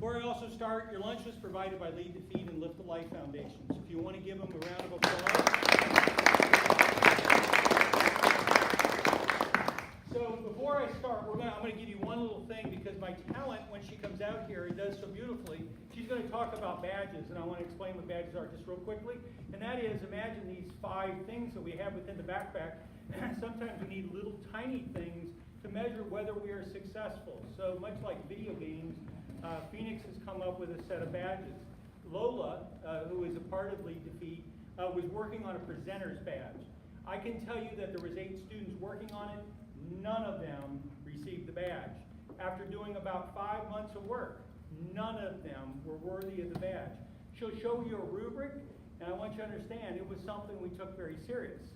before I also start, your lunch was provided by LEAD2FEED and Lift the Life Foundations. If you want to give them a round of applause. So before I start, I'm going to give you one little thing because my talent, when she comes out here, it does so beautifully. She's going to talk about badges, and I want to explain what badges are just real quickly. And that is, imagine these 5 things that we have within the backpack. Sometimes we need little tiny things to measure whether we are successful. So much like video games, Phoenix has come up with a set of badges. Lola, who is a part of LEAD2FEED, was working on a presenter's badge. I can tell you that there was 8 students working on it. None of them received the badge. After doing about 5 months of work, none of them were worthy of the badge. She'll show you a rubric, and I want you to understand it was something we took very serious.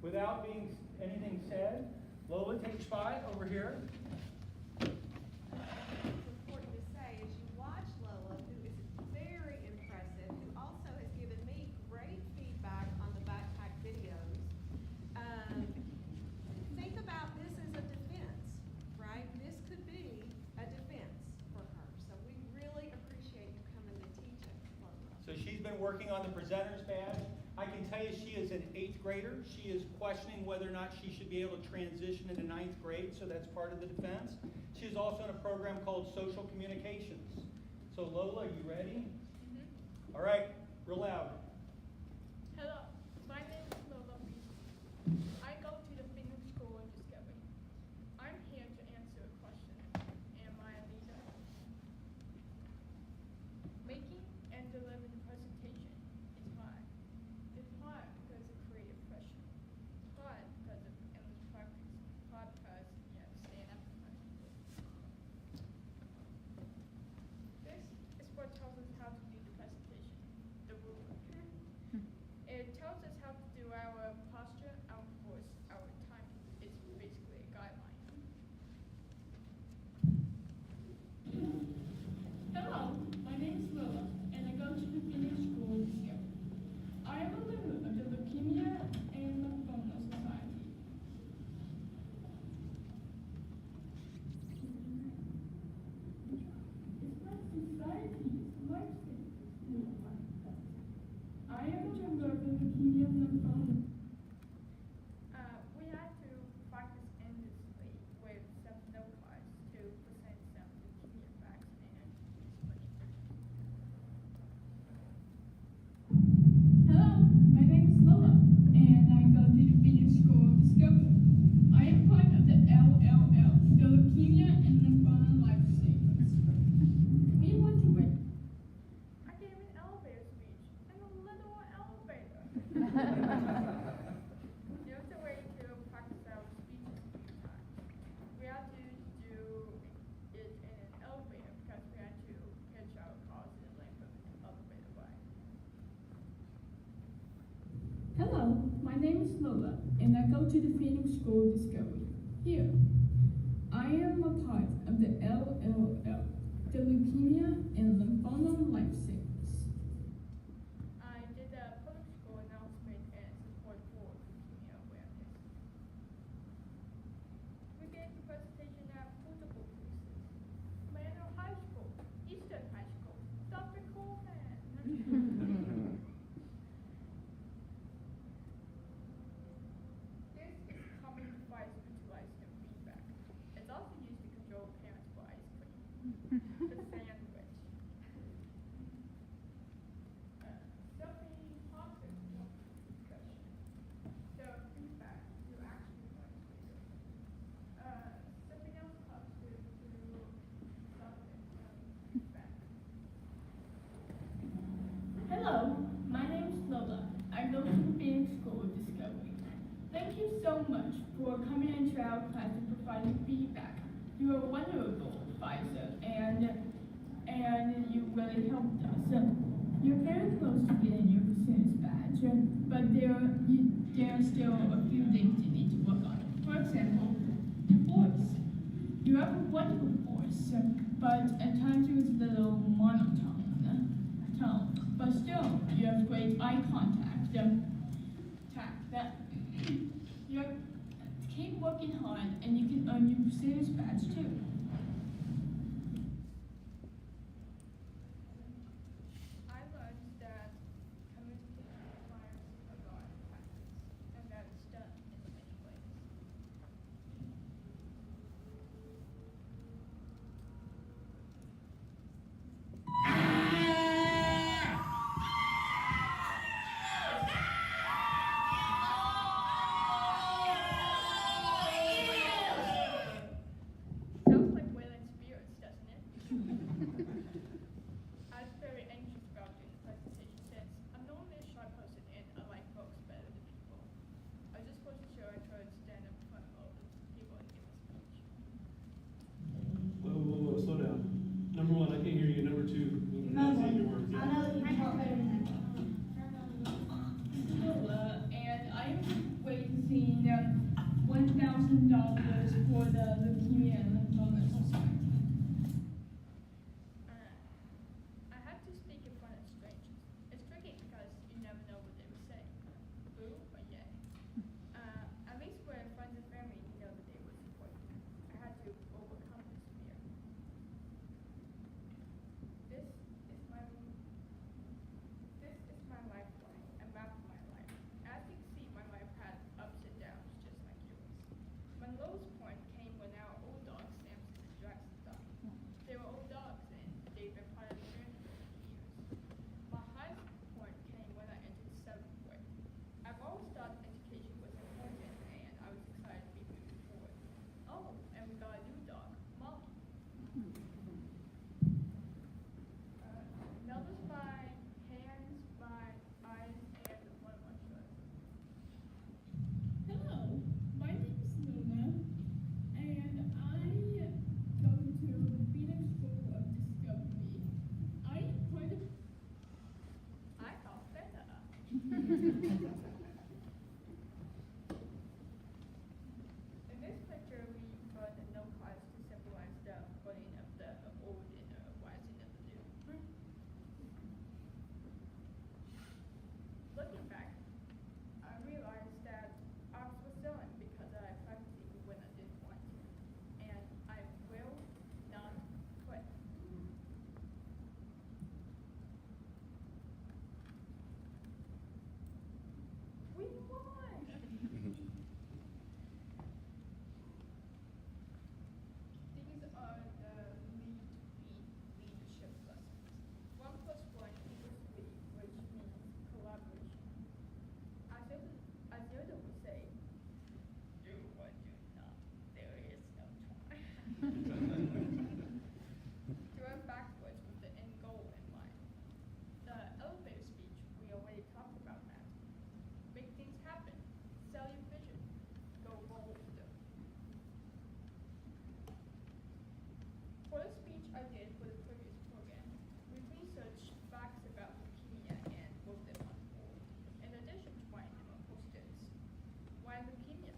Without being anything said, Lola, take 5 over here. It's important to say, as you watch Lola, who is very impressive, who also has given me great feedback on the backpack videos, think about this as a defense, right? This could be a defense for her. So we really appreciate you coming to teach us, Lola. So she's been working on the presenter's badge. I can tell you she is an 8th grader. She is questioning whether or not she should be able to transition into 9th grade, so that's part of the defense. She is also in a program called Social Communications. So Lola, are you ready? Mm-hmm. All right, real loud. Hello, my name is Lola Beasley. I go to the Phoenix School of Discovery. I'm here to answer a question. Am I a leader? Making and delivering a presentation is hard. It's hard because of creative pressure. It's hard because of endless practice. It's hard because you have to stand up in front of people. This is what tells us how to do the presentation, the ruler. It tells us how to do our posture, our voice, our timing. It's basically a guideline. Hello, my name is Lola, and I go to the Phoenix School of Discovery. I am a member of the Leukemia and Lymphoma Society. It's my society's life-saving. I am a member of the Leukemia and Lymphoma. We had to practice endlessly with some note cards to present some leukemia facts and Hello, my name is Lola, and I go to the Phoenix School of Discovery. I am part of the LLL, the Leukemia and Lymphoma Life Savings. We want to win. I gave an elevator speech in a little elevator. There's a way to practice our speeches a few times. We had to do it in an elevator because we had to pitch our cars in the length of the elevator ride. Hello, my name is Lola, and I go to the Phoenix School of Discovery. Here, I am a part of the LLL, the Leukemia and Lymphoma Life Savings. I did a public school announcement and support for leukemia awareness. We gave the presentation at multiple places. Moeller High School, Eastern High School, Dr. Coleman. This is a common device utilized in feedback. It's also used to control parents for ice cream. The sandwich. Something positive discussion. So feedback, you actually want to do. Something else positive to something feedback. Hello, my name is Lola. I go to the Phoenix School of Discovery. Thank you so much for coming into our class and providing feedback. You are a wonderful advisor, and you really helped us. You're very close to getting your presenter's badge, but there are still a few things you need to work on. For example, your voice. You have a wonderful voice, but at times it was a little monotone. But still, you have great eye contact. You keep working hard, and you can earn your presenter's badge too. too. I know you talk better than that. Lola, and I am raising $1,000 for the Leukemia and Lymphoma Society. I have to speak in front of strangers. It's tricky because you never know what they would say. Boo or yay. At least where friends and family know that they would support me. I had to overcome this fear. This is my lifeline, a map of my life. As you can see, my life had ups and downs just like yours. My lowest point came when our old dog, Samson, and Jackson died. They were old dogs and they've been part of the family for years. My highest point came when I entered 7th grade. I've always thought education was important and I was excited to be moving forward. Oh, and we got a new dog, Molly. Melba's my hands, my eyes, and one of my shoulders. Hello, my name is Lola, and I go to the Phoenix School of Discovery. I am part of... I thought better. In this picture, we put the note cards to symbolize the putting of the old and the rising of the new. Looking back, I realized that I was fulfilling because I practiced even when I didn't want to. And I will not quit. We won! These are the LEAD2FEED leadership lessons. 1 + 1 = 3, which means collaboration. As Yoda would say, do or do not. There is no try. To run backwards with the end goal in mind. The elevator speech, we already talked about that. Make things happen. Sell your vision. Go bold. For the speech I did for the previous program, we researched facts about leukemia and wrote them on the board, in addition to writing them on post-its. Why leukemia?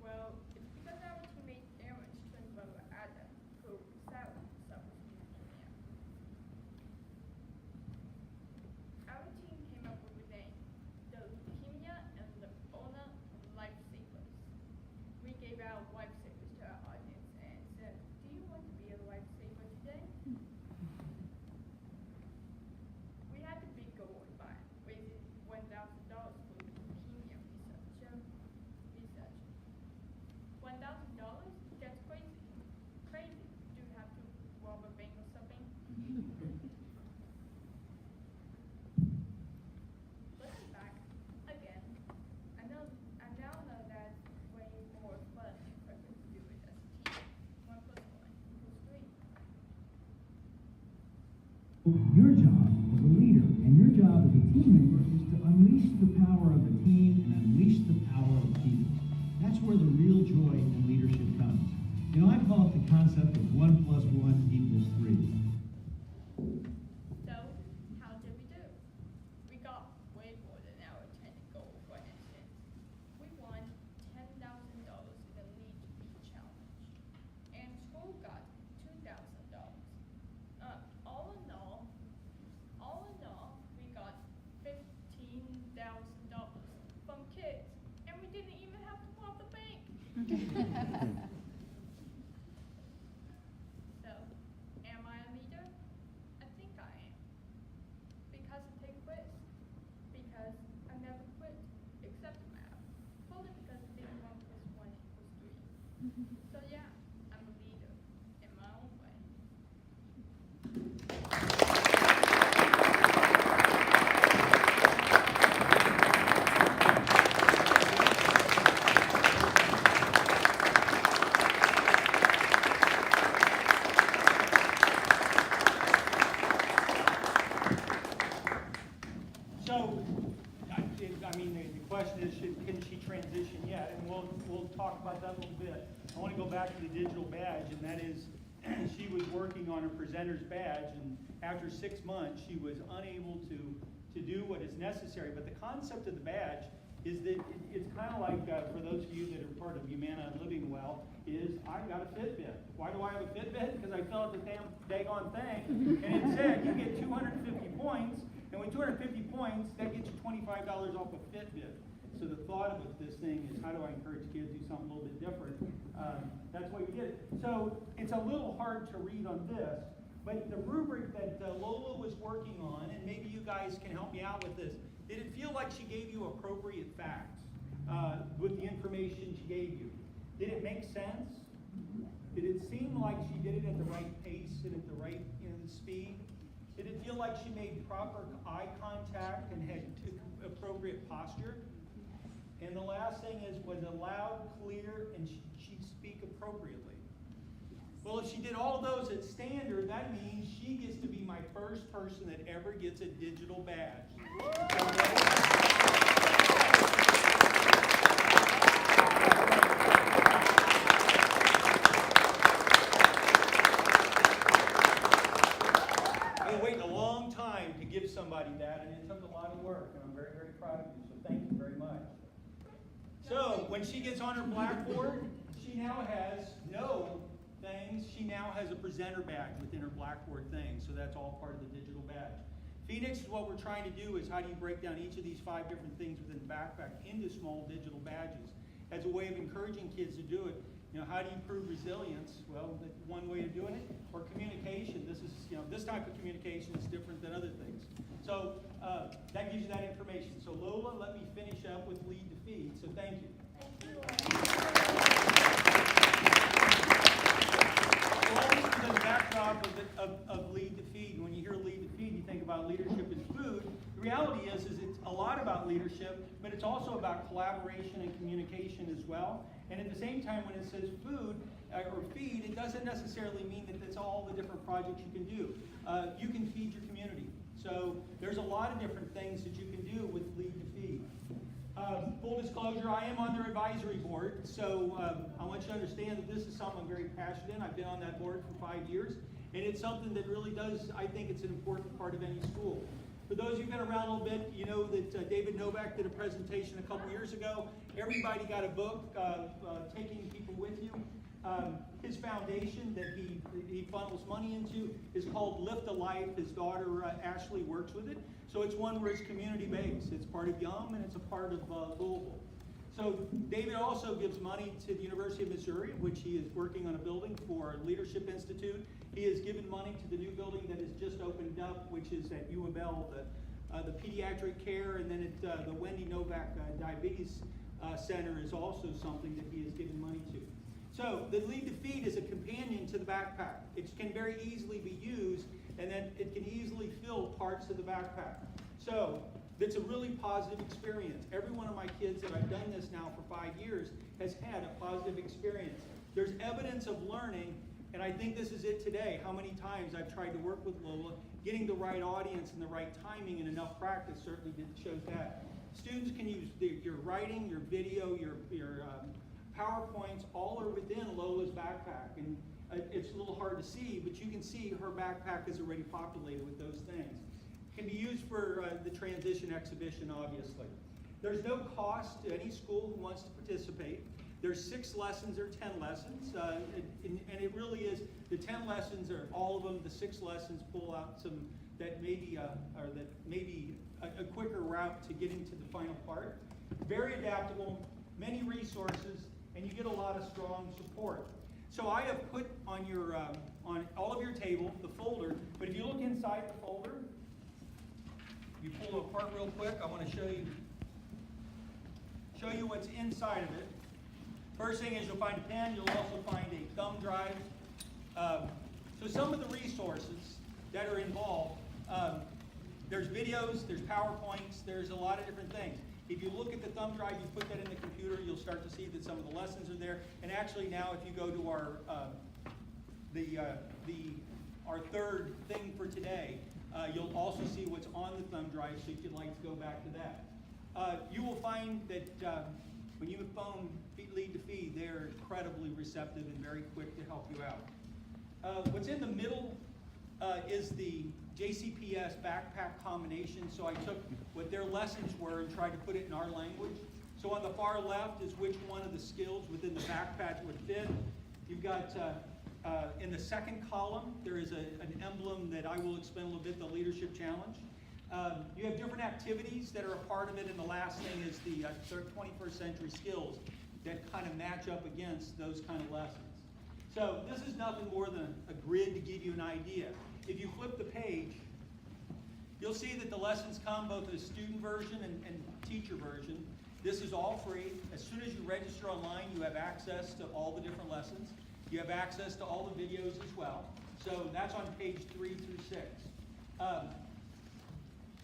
Well, it's because our teammate Aaron's twin brother Adam, who sadly suffers from leukemia. Our team came up with a name, the Leukemia and Lymphoma Lifesavers. We gave out lifesavers to our audience and said, do you want to be a lifesaver today? We had the big goal in mind, raising $1,000 for leukemia research. $1,000? That's crazy. Crazy. Do you have to rob a bank or something? Looking back, again, I now know that it's way more fun and quicker to do it as a team. 1 + 1 = 3. Your job as a leader and your job as a team member is to unleash the power of the team and unleash the power of people. That's where the real joy in leadership comes. You know, I call it the concept of 1 + 1 = 3. So, how did we do? We got way more than our intended goal, for instance. We won $10,000 in the LEAD2FEED challenge. And school got $2,000. All in all, we got $15,000 from kids. And we didn't even have to rob the bank. So, am I a leader? I think I am. Because I take risks. Because I never quit, except math. Probably because I think 1 + 1 = 3. So yeah, I'm a leader in my own way. So, I mean, the question is, can she transition yet? And we'll talk about that a little bit. I want to go back to the digital badge, and that is, she was working on a presenter's badge, and after 6 months, she was unable to do what is necessary. But the concept of the badge is that it's kind of like, for those of you that are part of Humana Living Well, is I got a Fitbit. Why do I have a Fitbit? Because I filled out the damn daggone thing, and it said you get 250 points, and with 250 points, that gets you $25 off a Fitbit. So the thought of this thing is, how do I encourage kids to do something a little bit different? That's why we did it. So it's a little hard to read on this, but the rubric that Lola was working on, and maybe you guys can help me out with this, did it feel like she gave you appropriate facts with the information she gave you? Did it make sense? Did it seem like she did it at the right pace and at the right speed? Did it feel like she made proper eye contact and had appropriate posture? And the last thing is, was it loud, clear, and she'd speak appropriately? Well, if she did all those at standard, that means she gets to be my first person that ever gets a digital badge. I've been waiting a long time to give somebody that, and it took a lot of work, and I'm very, very proud of you, so thank you very much. So, when she gets on her blackboard, she now has no things. She now has a presenter badge within her blackboard thing, so that's all part of the digital badge. Phoenix, what we're trying to do is, how do you break down each of these 5 different things within the backpack into small digital badges as a way of encouraging kids to do it. How do you prove resilience? Well, one way of doing it, or communication. This is, this type of communication is different than other things. So that gives you that information. So Lola, let me finish up with LEAD2FEED. So thank you. So all this is the backdrop of LEAD2FEED. When you hear LEAD2FEED, you think about leadership in food. The reality is it's a lot about leadership, but it's also about collaboration and communication as well. And at the same time, when it says food or feed, it doesn't necessarily mean that that's all the different projects you can do. You can feed your community. So there's a lot of different things that you can do with LEAD2FEED. Full disclosure, I am on their advisory board, so I want you to understand that this is something I'm very passionate in. I've been on that board for 5 years, and it's something that really does, I think it's an important part of any school. For those of you who've been around a little bit, you know that David Novak did a presentation a couple years ago. Everybody got a book, Taking People With You. His foundation that he funnels money into is called Lift a Life. His daughter Ashley works with it. So it's one where it's community-based. It's part of Yum and it's a part of Louisville. So David also gives money to the University of Missouri, which he is working on a building for a Leadership Institute. He has given money to the new building that has just opened up, which is at U of L, the pediatric care, and then at the Wendy Novak Diabetes Center is also something that he has given money to. So the LEAD2FEED is a companion to the backpack. It can very easily be used, and then it can easily fill parts of the backpack. So it's a really positive experience. Every one of my kids that I've done this now for 5 years has had a positive experience. There's evidence of learning, and I think this is it today. How many times I've tried to work with Lola, getting the right audience and the right timing and enough practice certainly shows that. Students can use your writing, your video, your PowerPoints, all are within Lola's backpack. And it's a little hard to see, but you can see her backpack is already populated with those things. It can be used for the transition exhibition, obviously. There's no cost to any school who wants to participate. There's 6 lessons or 10 lessons, and it really is, the 10 lessons are all of them. The 6 lessons pull out some that maybe a quicker route to getting to the final part. Very adaptable, many resources, and you get a lot of strong support. So I have put on your on all of your table the folder, but if you look inside the folder, you pull it apart real quick. I want to show you what's inside of it. First thing is you'll find a pen. You'll also find a thumb drive. So some of the resources that are involved, there's videos, there's PowerPoints, there's a lot of different things. If you look at the thumb drive, you put that in the computer, you'll start to see that some of the lessons are there. And actually now, if you go to our third thing for today, you'll also see what's on the thumb drive, so if you'd like to go back to that. You will find that when you phone LEAD2FEED, they're incredibly receptive and very quick to help you out. What's in the middle is the JCPS backpack combination, so I took what their lessons were and tried to put it in our language. So on the far left is which one of the skills within the backpack would fit. You've got, in the second column, there is an emblem that I will explain a little bit, the leadership challenge. You have different activities that are a part of it, and the last thing is the 21st century skills that kind of match up against those kind of lessons. So this is nothing more than a grid to give you an idea. If you flip the page, you'll see that the lessons come both as student version and teacher version. This is all free. As soon as you register online, you have access to all the different lessons. You have access to all the videos as well. So that's on page 3 through 6.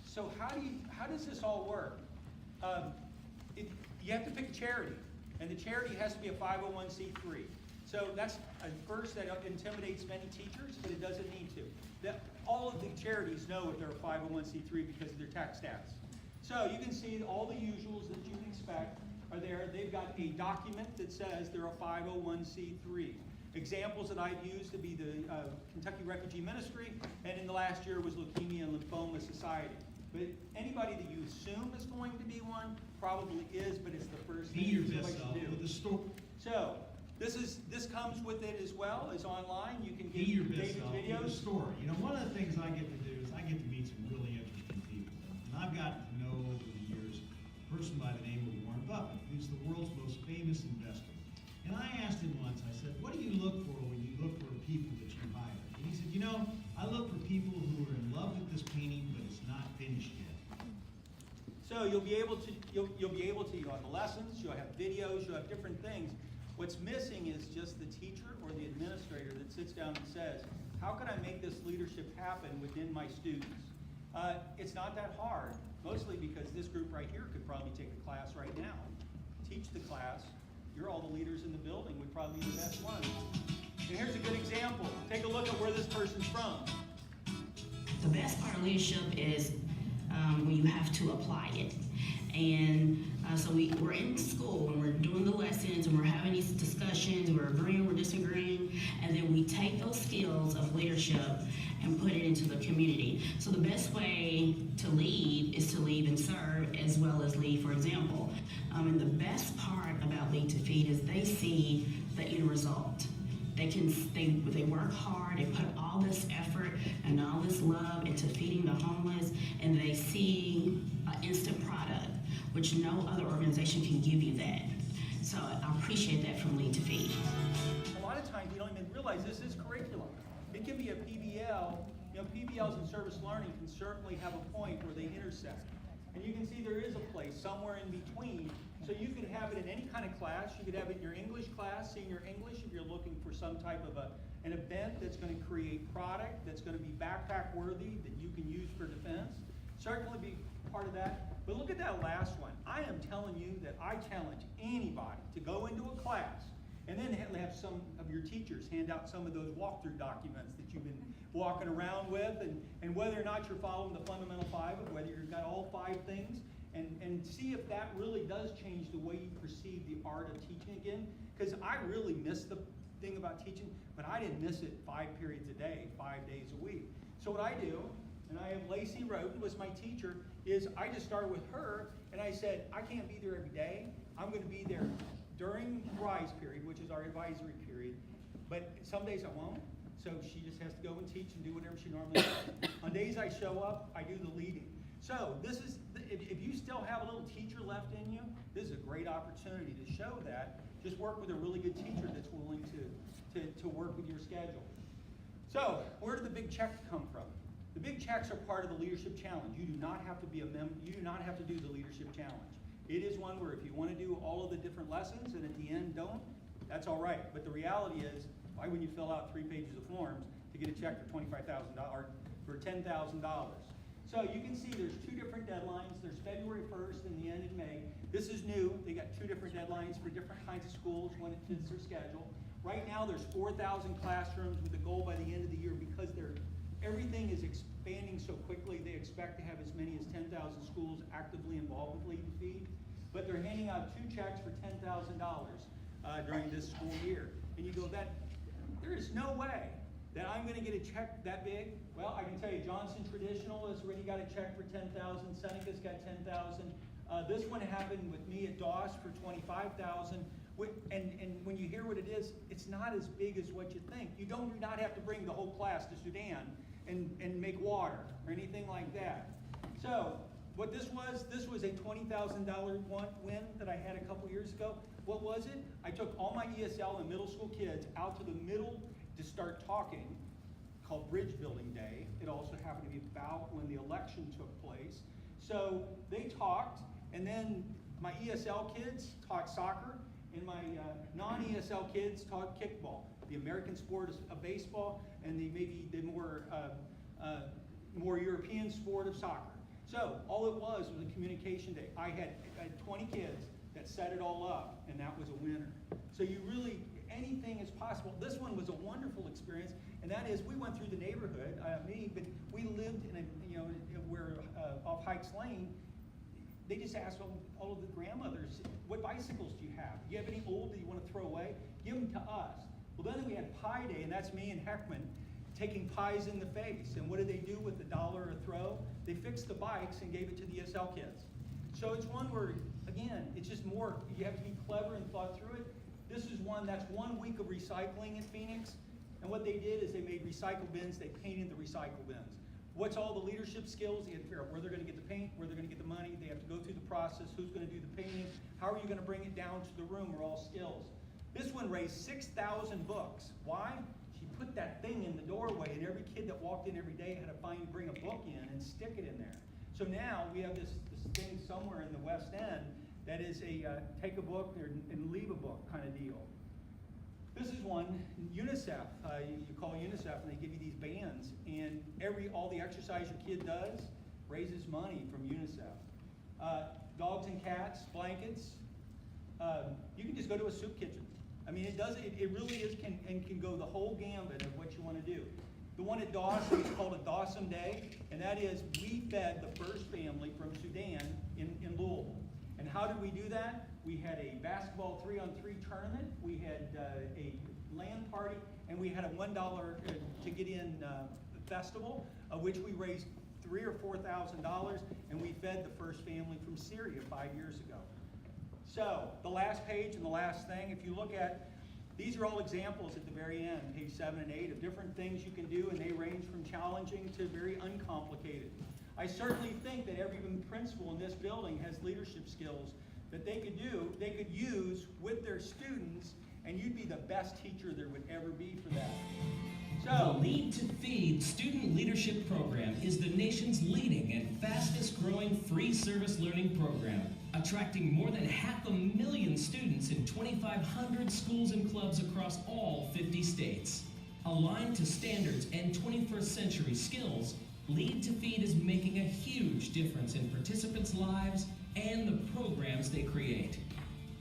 So how does this all work? You have to pick a charity, and the charity has to be a 501c3. So that's first that intimidates many teachers, but it doesn't need to. All of the charities know if they're a 501c3 because of their tax stats. So you can see all the usuals that you can expect are there. They've got a document that says they're a 501c3. Examples that I've used to be the Kentucky Refugee Ministry, and in the last year was Leukemia and Lymphoma Society. But anybody that you assume is going to be one probably is, but it's the first thing Be your somebody best should self do. with the story. So this comes with it as well as online. You can Be get your best David's self with videos. the story. You know, one of the things I get to do is I get to meet some really interesting people. And I've gotten to know over the years a person by the name of Warren Buffett, who's the world's most famous investor. And I asked him once, I said, what do you look for when you look for people that you hire? And he said, you know, I look for people who are in love with this painting, but it's not finished yet. So you'll be able to you'll have the lessons, you'll have videos, you'll have different things. What's missing is just the teacher or the administrator that sits down and says, how can I make this leadership happen within my students? It's not that hard, mostly because this group right here could probably take a class right now, teach the class. You're all the leaders in the building, would probably be the best one. And here's a good example. Take a look at where this person's from. The best part of leadership is when you have to apply it. And so we're in school and we're doing the lessons and we're having these discussions, we're agreeing, we're disagreeing, and then we take those skills of leadership and put it into the community. So the best way to lead is to lead and serve as well as lead for example. And the best part about Lead2Feed is they see the end result. They work hard, they put all this effort and all this love into feeding the homeless, and they see an instant product, which no other organization can give you that. So I appreciate that from Lead2Feed. A lot of times we don't even realize this is curriculum. It can be a PBL. You know, PBLs in service learning can certainly have a point where they intersect. And you can see there is a place somewhere in between. So you could have it in any kind of class. You could have it in your English class, senior English, if you're looking for some type of an event that's going to create product, that's going to be backpack worthy, that you can use for defense. Certainly be part of that. But look at that last one. I am telling you that I challenge anybody to go into a class and then have some of your teachers hand out some of those walkthrough documents that you've been walking around with, and whether or not you're following the fundamental 5, or whether you've got all 5 things, and see if that really does change the way you perceive the art of teaching again. Because I really miss the thing about teaching, but I didn't miss it 5 periods a day, 5 days a week. So what I do, and I have Lacey Roden was my teacher, is I just started with her, and I said, I can't be there every day. I'm going to be there during RISE period, which is our advisory period, but some days I won't. So she just has to go and teach and do whatever she normally does. On days I show up, I do the leading. So this is, if you still have a little teacher left in you, this is a great opportunity to show that. Just work with a really good teacher that's willing to work with your schedule. So where did the big checks come from? The big checks are part of the leadership challenge. You do not have to be a member. You do not have to do the leadership challenge. It is one where if you want to do all of the different lessons and at the end don't, that's all right. But the reality is, why wouldn't you fill out 3 pages of forms to get a check for $25,000 for $10,000? So you can see there's 2 different deadlines. There's February 1st and the end in May. This is new. They got 2 different deadlines for different kinds of schools when it fits their schedule. Right now there's 4,000 classrooms with the goal by the end of the year, because everything is expanding so quickly, they expect to have as many as 10,000 schools actively involved with Lead2Feed. But they're handing out 2 checks for $10,000 during this school year. And you go, there is no way that I'm gonna get a check that big? Well, I can tell you, Johnson Traditional has already got a check for 10,000, Seneca's got 10,000. This one happened with me at Doss for 25,000. And when you hear what it is, it's not as big as what you think. You do not have to bring the whole class to Sudan and make water or anything like that. So what this was a $20,000 win that I had a couple years ago. What was it? I took all my ESL and middle school kids out to the middle to start talking, called Bridge Building Day. It also happened to be about when the election took place. So they talked, and then my ESL kids taught soccer, and my non-ESL kids taught kickball, the American sport of baseball, and maybe the more European sport of soccer. So all it was a communication day. I had 20 kids that set it all up, and that was a winner. So you really, anything is possible. This one was a wonderful experience, and that is we went through the neighborhood, but we lived in where off Hikes Lane. They just asked all of the grandmothers, what bicycles do you have? Do you have any old that you want to throw away? Give them to us. Well, then we had Pie Day, and that's me and Heckman taking pies in the face. And what did they do with the $1 a throw? They fixed the bikes and gave it to the ESL kids. So it's one where, again, it's just more, you have to be clever and thought through it. This is that's 1 week of recycling in Phoenix. And what they did is they made recycle bins, they painted the recycle bins. What's all the leadership skills? You have to figure out where they're going to get the paint, where they're going to get the money. They have to go through the process. Who's going to do the painting? How are you going to bring it down to the room? Are all skills. This one raised 6,000 books. Why? She put that thing in the doorway, and every kid that walked in every day had to bring a book in and stick it in there. So now we have this thing somewhere in the West End that is a take a book and leave a book kind of deal. This is one, UNICEF. You call UNICEF and they give you these bands, and all the exercise your kid does raises money from UNICEF. Dogs and cats, blankets. You can just go to a soup kitchen. I mean, it really is can go the whole gambit of what you want to do. The one at Dawson is called a Dawson Day, and that is we fed the first family from Sudan in Louisville. And how did we do that? We had a basketball 3-on-3 tournament, we had a land party, and we had a $1 to get in festival, of which we raised $3,000 or $4,000, and we fed the first family from Syria 5 years ago. So the last page and the last thing, if you look at, these are all examples at the very end, page 7 and 8, of different things you can do, and they range from challenging to very uncomplicated. I certainly think that every principal in this building has leadership skills that they could use with their students, and you'd be the best teacher there would ever be for that. So, the LEAD2FEED Student Leadership Program is the nation's leading and fastest growing free service learning program, attracting more than 500,000 students in 2,500 schools and clubs across all 50 states. Aligned to standards and 21st century skills, LEAD2FEED is making a huge difference in participants' lives and the programs they create.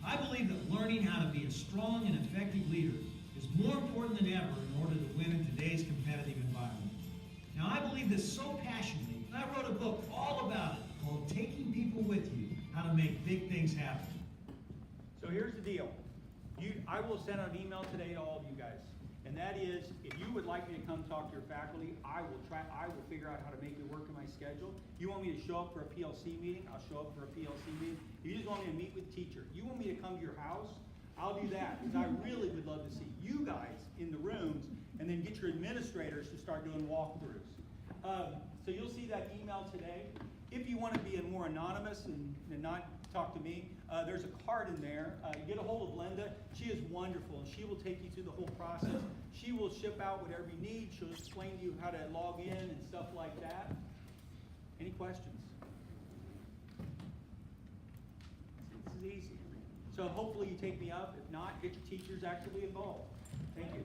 I believe that learning how to be a strong and effective leader is more important than ever in order to win in today's competitive environment. Now, I believe this so passionately, and I wrote a book all about it called Taking People With You, How to Make Big Things Happen. So here's the deal. I will send out an email today to all of you guys. And that is, if you would like me to come talk to your faculty, I will figure out how to make it work in my schedule. You want me to show up for a PLC meeting, I'll show up for a PLC meeting. You just want me to meet with the teacher. You want me to come to your house, I'll do that, because I really would love to see you guys in the rooms, and then get your administrators to start doing walkthroughs. So you'll see that email today. If you want to be more anonymous and not talk to me, there's a card in there. Get a hold of Linda. She is wonderful, and she will take you through the whole process. She will ship out whatever you need. She'll explain to you how to log in and stuff like that. Any questions? This is easy. So hopefully you take me up. If not, get your teachers actively involved. Thank you.